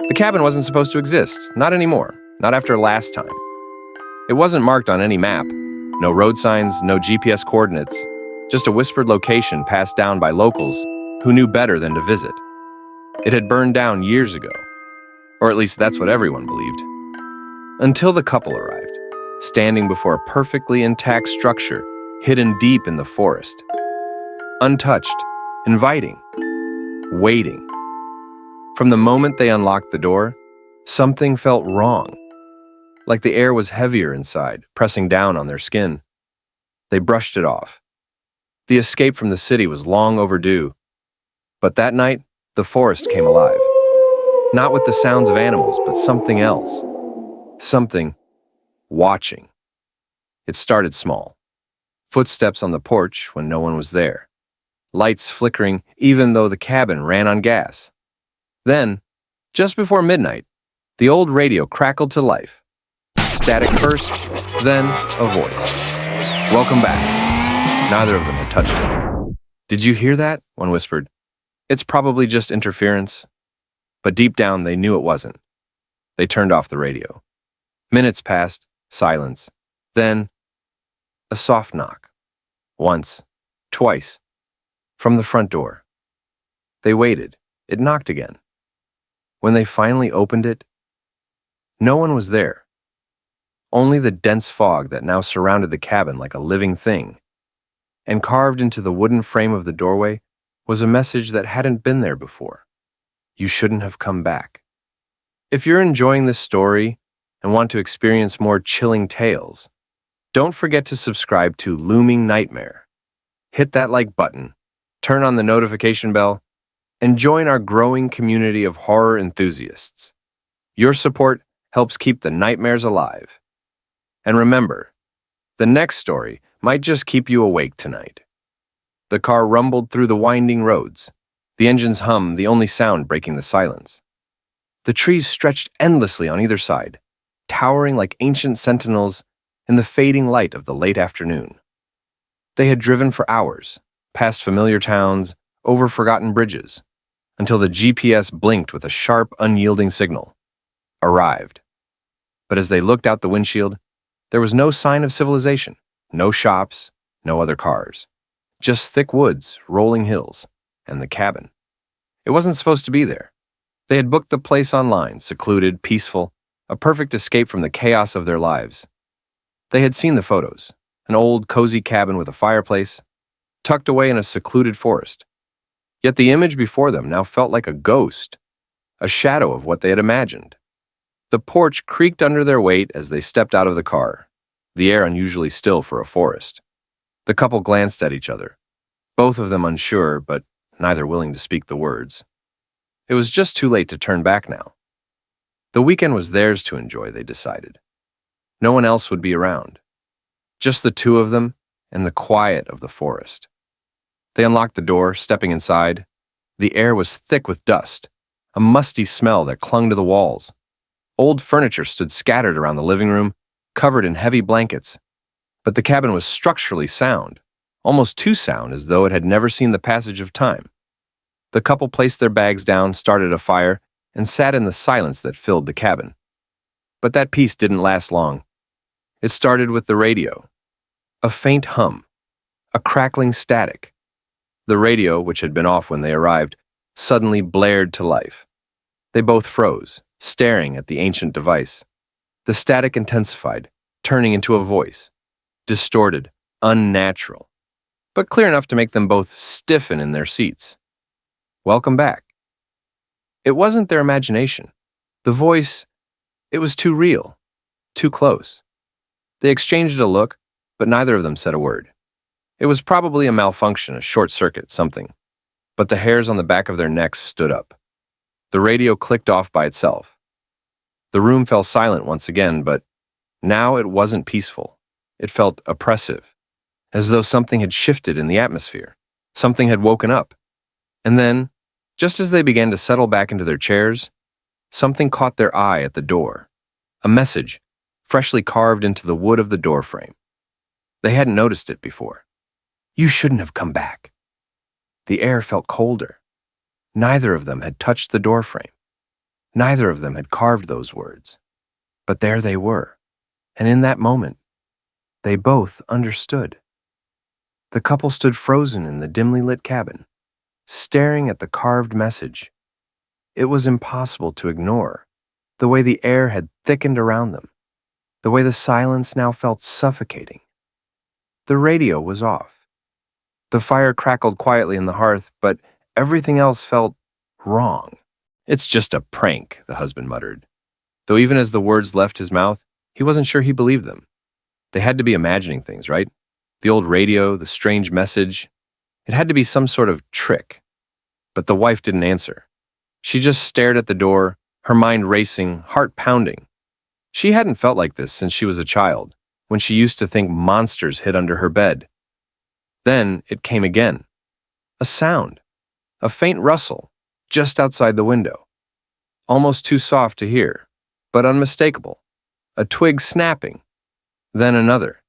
The cabin wasn't supposed to exist, not anymore, not after last time. It wasn't marked on any map. No road signs, no GPS coordinates, just a whispered location passed down by locals who knew better than to visit. It had burned down years ago, or at least that's what everyone believed. Until the couple arrived, standing before a perfectly intact structure hidden deep in the forest. Untouched, inviting, waiting. From the moment they unlocked the door, something felt wrong, like the air was heavier inside, pressing down on their skin. They brushed it off. The escape from the city was long overdue. But that night, the forest came alive. Not with the sounds of animals, but something else. Something watching. It started small. Footsteps on the porch when no one was there. Lights flickering even though the cabin ran on gas. Then, just before midnight, the old radio crackled to life. Static first, then a voice. "Welcome back." Neither of them had touched it. "Did you hear that?" one whispered. "It's probably just interference." But deep down, they knew it wasn't. They turned off the radio. Minutes passed, silence. Then, a soft knock. Once, twice, from the front door. They waited. It knocked again. When they finally opened it, no one was there. Only the dense fog that now surrounded the cabin like a living thing. And carved into the wooden frame of the doorway was a message that hadn't been there before. You shouldn't have come back. If you're enjoying this story and want to experience more chilling tales, don't forget to subscribe to Looming Nightmare. Hit that like button, turn on the notification bell, and join our growing community of horror enthusiasts. Your support helps keep the nightmares alive. And remember, the next story might just keep you awake tonight. The car rumbled through the winding roads, the engine's hum the only sound breaking the silence. The trees stretched endlessly on either side, towering like ancient sentinels in the fading light of the late afternoon. They had driven for hours, past familiar towns, over forgotten bridges, until the GPS blinked with a sharp, unyielding signal. Arrived. But as they looked out the windshield, there was no sign of civilization, no shops, no other cars. Just thick woods, rolling hills, and the cabin. It wasn't supposed to be there. They had booked the place online, secluded, peaceful, a perfect escape from the chaos of their lives. They had seen the photos, an old, cozy cabin with a fireplace, tucked away in a secluded forest. Yet the image before them now felt like a ghost, a shadow of what they had imagined. The porch creaked under their weight as they stepped out of the car, the air unusually still for a forest. The couple glanced at each other, both of them unsure, but neither willing to speak the words. It was just too late to turn back now. The weekend was theirs to enjoy, they decided. No one else would be around. Just the two of them and the quiet of the forest. They unlocked the door, stepping inside. The air was thick with dust, a musty smell that clung to the walls. Old furniture stood scattered around the living room, covered in heavy blankets. But the cabin was structurally sound, almost too sound as though it had never seen the passage of time. The couple placed their bags down, started a fire, and sat in the silence that filled the cabin. But that peace didn't last long. It started with the radio. A faint hum, a crackling static. The radio, which had been off when they arrived, suddenly blared to life. They both froze, staring at the ancient device. The static intensified, turning into a voice. Distorted, unnatural, but clear enough to make them both stiffen in their seats. "Welcome back." It wasn't their imagination. The voice, it was too real, too close. They exchanged a look, but neither of them said a word. It was probably a malfunction, a short circuit, something. But the hairs on the back of their necks stood up. The radio clicked off by itself. The room fell silent once again, but now it wasn't peaceful. It felt oppressive, as though something had shifted in the atmosphere. Something had woken up. And then, just as they began to settle back into their chairs, something caught their eye at the door. A message, freshly carved into the wood of the doorframe. They hadn't noticed it before. "You shouldn't have come back." The air felt colder. Neither of them had touched the doorframe. Neither of them had carved those words. But there they were, and in that moment, they both understood. The couple stood frozen in the dimly lit cabin, staring at the carved message. It was impossible to ignore the way the air had thickened around them, the way the silence now felt suffocating. The radio was off. The fire crackled quietly in the hearth, but everything else felt wrong. "It's just a prank," the husband muttered. Though even as the words left his mouth, he wasn't sure he believed them. They had to be imagining things, right? The old radio, the strange message. It had to be some sort of trick. But the wife didn't answer. She just stared at the door, her mind racing, heart pounding. She hadn't felt like this since she was a child, when she used to think monsters hid under her bed. Then it came again. A sound. A faint rustle, just outside the window. Almost too soft to hear, but unmistakable. A twig snapping. Then another.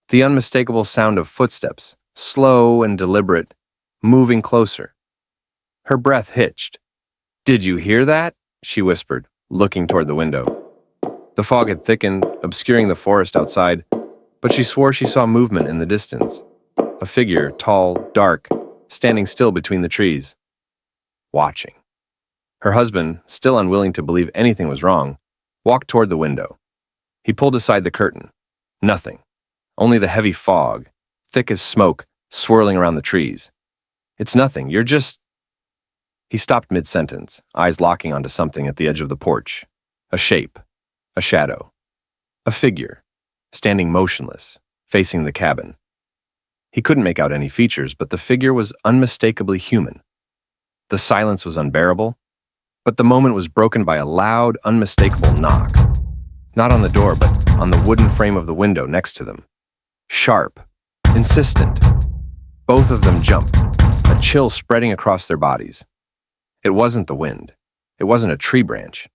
The unmistakable sound of footsteps, slow and deliberate, moving closer. Her breath hitched. "Did you hear that?" she whispered, looking toward the window. The fog had thickened, obscuring the forest outside, but she swore she saw movement in the distance. A figure, tall, dark, standing still between the trees. Watching. Her husband, still unwilling to believe anything was wrong, walked toward the window. He pulled aside the curtain. Nothing. Only the heavy fog, thick as smoke, swirling around the trees. "It's nothing. You're just..." He stopped mid-sentence, eyes locking onto something at the edge of the porch. A shape. A shadow. A figure, standing motionless, facing the cabin. He couldn't make out any features, but the figure was unmistakably human. The silence was unbearable, but the moment was broken by a loud, unmistakable knock. Not on the door, but on the wooden frame of the window next to them. Sharp, insistent. Both of them jumped, a chill spreading across their bodies. It wasn't the wind. It wasn't a tree branch.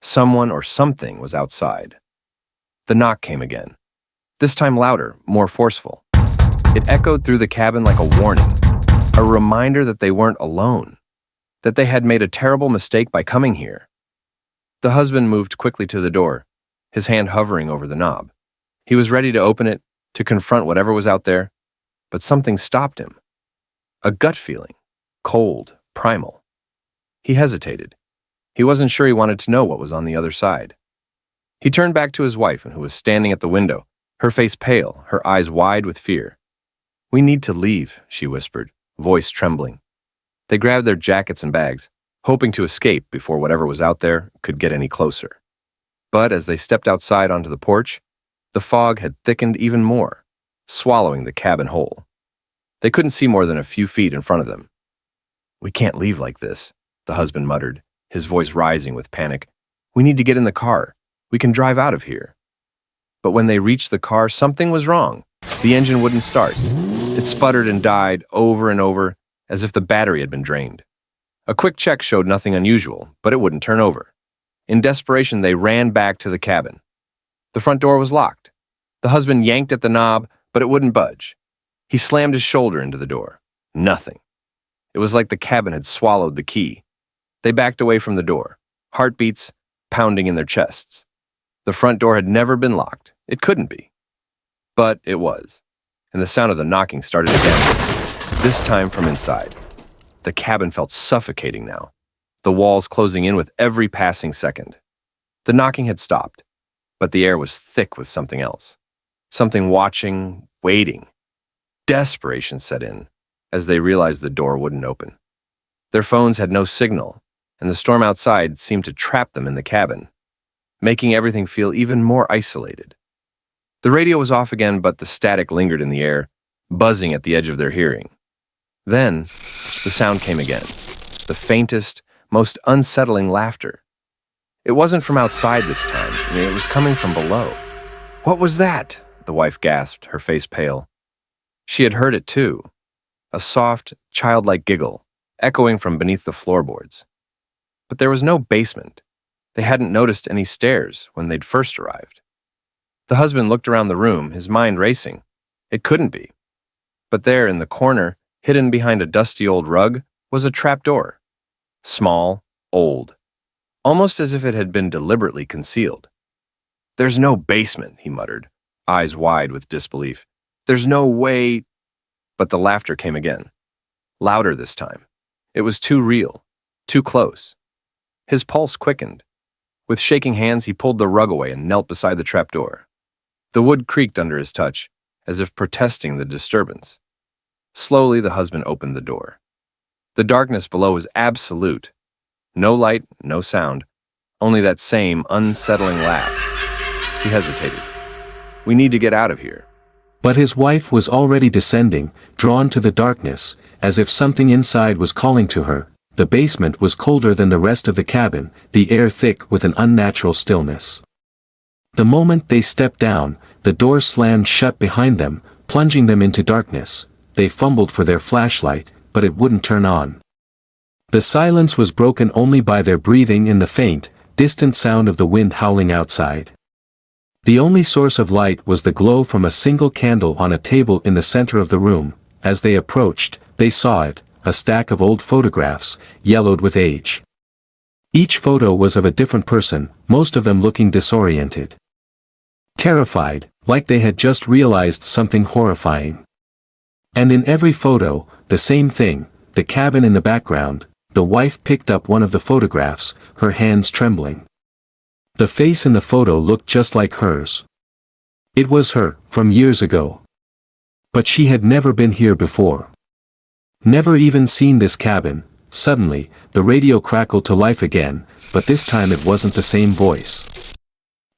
Someone or something was outside. The knock came again, this time louder, more forceful. It echoed through the cabin like a warning, a reminder that they weren't alone, that they had made a terrible mistake by coming here. The husband moved quickly to the door, his hand hovering over the knob. He was ready to open it, to confront whatever was out there, but something stopped him. A gut feeling, cold, primal. He hesitated. He wasn't sure he wanted to know what was on the other side. He turned back to his wife, who was standing at the window, her face pale, her eyes wide with fear. "We need to leave," she whispered, voice trembling. They grabbed their jackets and bags, hoping to escape before whatever was out there could get any closer. But as they stepped outside onto the porch, the fog had thickened even more, swallowing the cabin whole. They couldn't see more than a few feet in front of them. "We can't leave like this," the husband muttered, his voice rising with panic. "We need to get in the car. We can drive out of here." But when they reached the car, something was wrong. The engine wouldn't start. It sputtered and died over and over, as if the battery had been drained. A quick check showed nothing unusual, but it wouldn't turn over. In desperation, they ran back to the cabin. The front door was locked. The husband yanked at the knob, but it wouldn't budge. He slammed his shoulder into the door. Nothing. It was like the cabin had swallowed the key. They backed away from the door, heartbeats pounding in their chests. The front door had never been locked. It couldn't be. But it was, and the sound of the knocking started again, this time from inside. The cabin felt suffocating now, the walls closing in with every passing second. The knocking had stopped, but the air was thick with something else. Something watching, waiting. Desperation set in as they realized the door wouldn't open. Their phones had no signal, and the storm outside seemed to trap them in the cabin, making everything feel even more isolated. The radio was off again, but the static lingered in the air, buzzing at the edge of their hearing. Then, the sound came again, the faintest, most unsettling laughter. It wasn't from outside this time, it was coming from below. "What was that?" the wife gasped, her face pale. She had heard it too, a soft, childlike giggle, echoing from beneath the floorboards. But there was no basement. They hadn't noticed any stairs when they'd first arrived. The husband looked around the room, his mind racing. It couldn't be. But there in the corner, hidden behind a dusty old rug, was a trapdoor. Small, old, almost as if it had been deliberately concealed. "There's no basement," he muttered, eyes wide with disbelief. "There's no way—" But the laughter came again. Louder this time. It was too real, too close. His pulse quickened. With shaking hands, he pulled the rug away and knelt beside the trapdoor. The wood creaked under his touch, as if protesting the disturbance. Slowly, the husband opened the door. The darkness below was absolute. No light, no sound, only that same unsettling laugh. He hesitated. "We need to get out of here." But his wife was already descending, drawn to the darkness, as if something inside was calling to her. The basement was colder than the rest of the cabin, the air thick with an unnatural stillness. The moment they stepped down, the door slammed shut behind them, plunging them into darkness. They fumbled for their flashlight, but it wouldn't turn on. The silence was broken only by their breathing and the faint, distant sound of the wind howling outside. The only source of light was the glow from a single candle on a table in the center of the room. As they approached, they saw it, a stack of old photographs, yellowed with age. Each photo was of a different person, most of them looking disoriented. Terrified, like they had just realized something horrifying. And in every photo, the same thing, the cabin in the background. The wife picked up one of the photographs, her hands trembling. The face in the photo looked just like hers. It was her, from years ago. But she had never been here before. Never even seen this cabin. Suddenly, the radio crackled to life again, but this time it wasn't the same voice.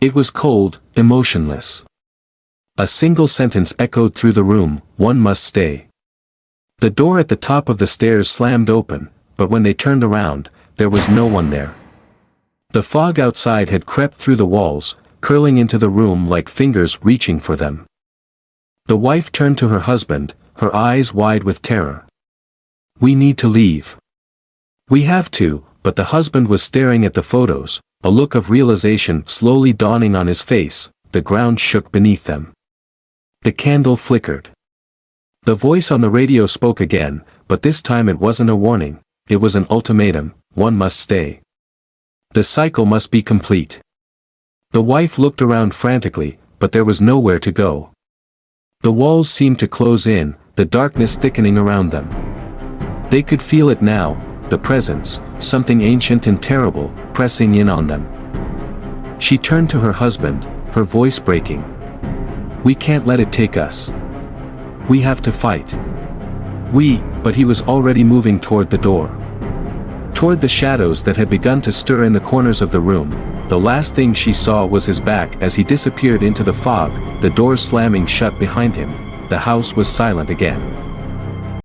It was cold, emotionless. A single sentence echoed through the room, "One must stay." The door at the top of the stairs slammed open, but when they turned around, there was no one there. The fog outside had crept through the walls, curling into the room like fingers reaching for them. The wife turned to her husband, her eyes wide with terror. "We need to leave." "We have to," but the husband was staring at the photos, a look of realization slowly dawning on his face. The ground shook beneath them. The candle flickered. The voice on the radio spoke again, but this time it wasn't a warning. It was an ultimatum: one must stay. The cycle must be complete. The wife looked around frantically, but there was nowhere to go. The walls seemed to close in, the darkness thickening around them. They could feel it now, the presence, something ancient and terrible, pressing in on them. She turned to her husband, her voice breaking. "We can't let it take us. We have to fight." But he was already moving toward the door. Toward the shadows that had begun to stir in the corners of the room. The last thing she saw was his back as he disappeared into the fog, the door slamming shut behind him. The house was silent again.